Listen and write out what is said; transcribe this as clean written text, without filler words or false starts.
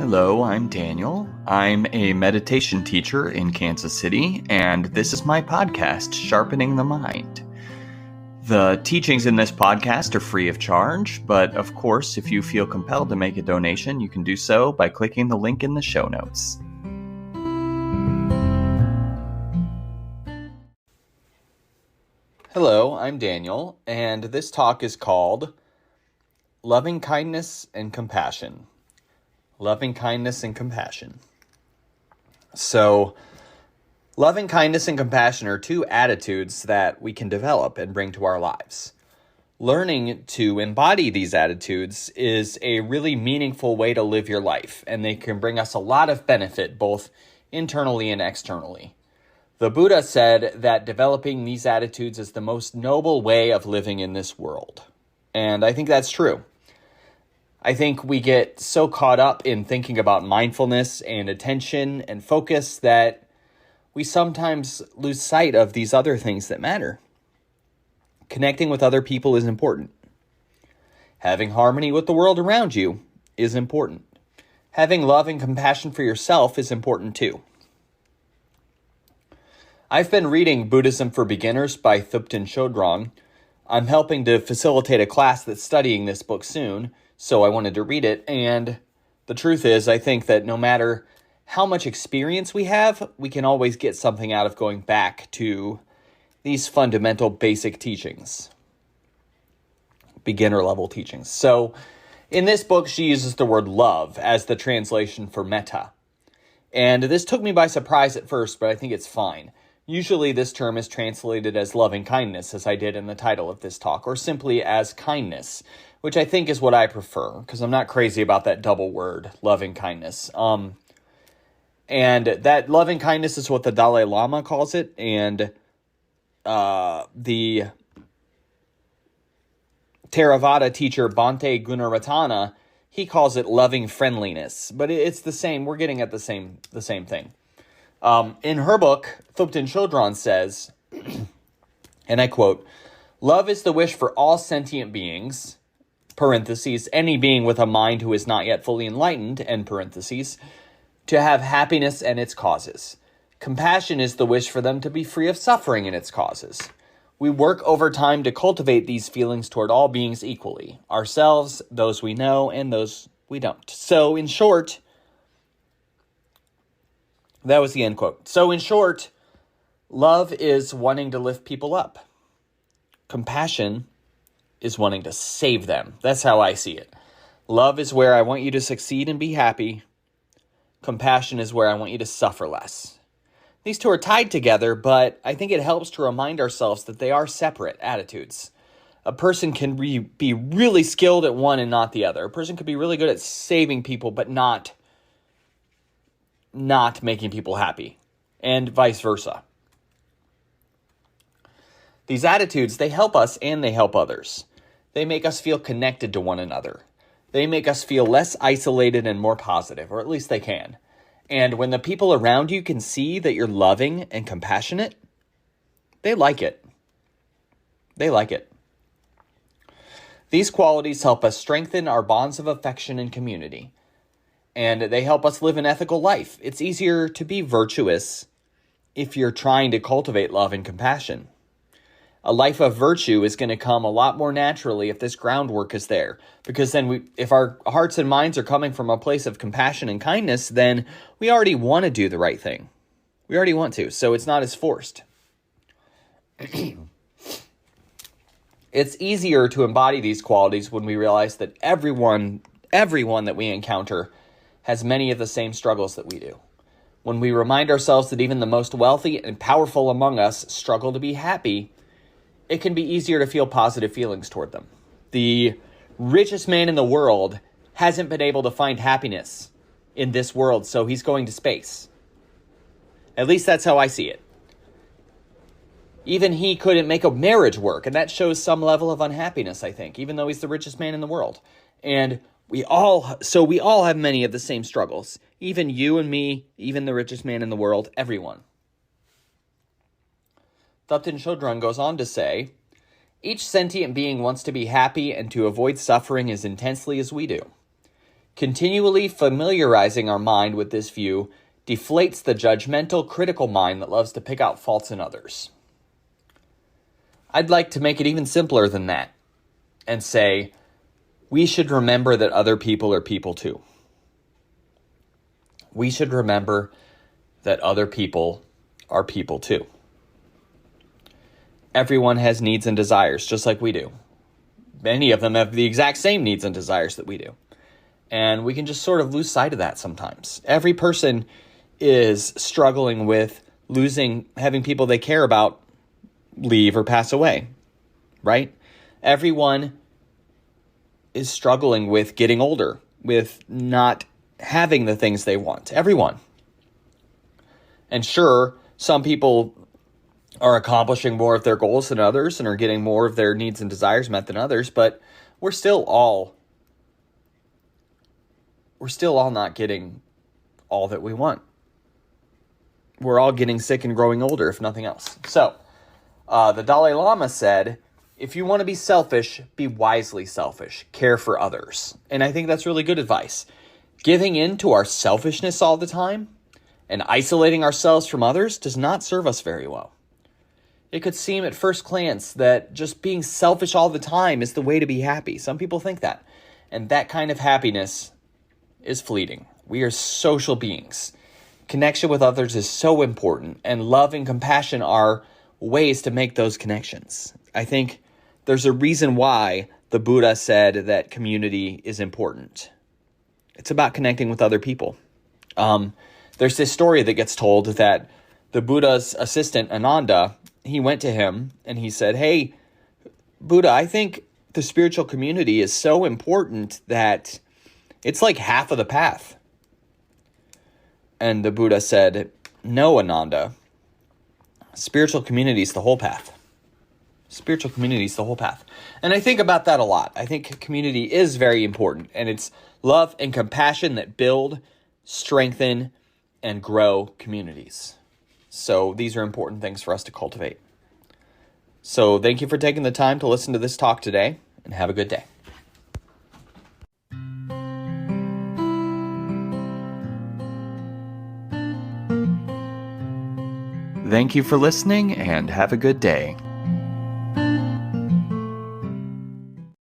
Hello, I'm Daniel. I'm a meditation teacher in Kansas City, and this is my podcast, Sharpening the Mind. The teachings in this podcast are free of charge, but of course, if you feel compelled to make a donation, you can do so by clicking the link in the show notes. Hello, I'm Daniel, and this talk is called Lovingkindness and Compassion. Lovingkindness and compassion. So, lovingkindness and compassion are two attitudes that we can develop and bring to our lives. Learning to embody these attitudes is a really meaningful way to live your life, and they can bring us a lot of benefit, both internally and externally. The Buddha said that developing these attitudes is the most noble way of living in this world. And I think that's true. I think we get so caught up in thinking about mindfulness and attention and focus that we sometimes lose sight of these other things that matter. Connecting with other people is important. Having harmony with the world around you is important. Having love and compassion for yourself is important too. I've been reading Buddhism for Beginners by Thupten Chodron. I'm helping to facilitate a class that's studying this book soon, so I wanted to read it, and the truth is, I think that no matter how much experience we have, we can always get something out of going back to these fundamental basic teachings, beginner-level teachings. So, in this book, she uses the word love as the translation for metta. And this took me by surprise at first, but I think it's fine. Usually this term is translated as loving kindness, as I did in the title of this talk, or simply as kindness, which I think is what I prefer, because I'm not crazy about that double word, loving kindness. And that loving kindness is what the Dalai Lama calls it, and the Theravada teacher Bhante Gunaratana, he calls it loving friendliness, but it's the same. We're getting at the same thing. In her book, Thupten Chodron says, and I quote, "Love is the wish for all sentient beings, parentheses, any being with a mind who is not yet fully enlightened, end parentheses, to have happiness and its causes. Compassion is the wish for them to be free of suffering and its causes. We work over time to cultivate these feelings toward all beings equally, ourselves, those we know, and those we don't." So in short, that was the end quote. So in short, love is wanting to lift people up. Compassion is wanting to save them. That's how I see it. Love is where I want you to succeed and be happy. Compassion is where I want you to suffer less. These two are tied together, but I think it helps to remind ourselves that they are separate attitudes. A person can be really skilled at one and not the other. A person could be really good at saving people, but not making people happy, and vice versa. These attitudes, they help us and they help others. They make us feel connected to one another. They make us feel less isolated and more positive, or at least they can. And when the people around you can see that you're loving and compassionate, they like it. They like it. These qualities help us strengthen our bonds of affection and community. And they help us live an ethical life. It's easier to be virtuous if you're trying to cultivate love and compassion. A life of virtue is going to come a lot more naturally if this groundwork is there. Because then if our hearts and minds are coming from a place of compassion and kindness, then we already want to do the right thing. We already want to, so it's not as forced. It's easier to embody these qualities when we realize that everyone that we encounter has many of the same struggles that we do. When we remind ourselves that even the most wealthy and powerful among us struggle to be happy, it can be easier to feel positive feelings toward them. The richest man in the world hasn't been able to find happiness in this world, so he's going to space. At least that's how I see it. Even he couldn't make a marriage work, and that shows some level of unhappiness, I think, even though he's the richest man in the world. And we all have many of the same struggles. Even you and me, even the richest man in the world, everyone. Thupten Chodron goes on to say, "Each sentient being wants to be happy and to avoid suffering as intensely as we do. Continually familiarizing our mind with this view deflates the judgmental, critical mind that loves to pick out faults in others. I'd like to make it even simpler than that and say, we should remember that other people are people too. We should remember that other people are people too. Everyone has needs and desires, just like we do. Many of them have the exact same needs and desires that we do. And we can just sort of lose sight of that sometimes. Every person is struggling with having people they care about leave or pass away, right? Everyone is struggling with getting older, with not having the things they want. Everyone. And sure, some people are accomplishing more of their goals than others and are getting more of their needs and desires met than others, but we're still all not getting all that we want. We're all getting sick and growing older, if nothing else. So, the Dalai Lama said, if you want to be selfish, be wisely selfish. Care for others. And I think that's really good advice. Giving in to our selfishness all the time and isolating ourselves from others does not serve us very well. It could seem at first glance that just being selfish all the time is the way to be happy. Some people think that. And that kind of happiness is fleeting. We are social beings. Connection with others is so important, and love and compassion are ways to make those connections. I think there's a reason why the Buddha said that community is important. It's about connecting with other people. There's this story that gets told that the Buddha's assistant, Ananda, he went to him and he said, hey, Buddha, I think the spiritual community is so important that it's like half of the path. And the Buddha said, no, Ananda, spiritual community is the whole path. Spiritual community is the whole path. And I think about that a lot. I think community is very important, and it's love and compassion that build, strengthen, and grow communities. So these are important things for us to cultivate. So thank you for taking the time to listen to this talk today, and have a good day. Thank you for listening, and have a good day.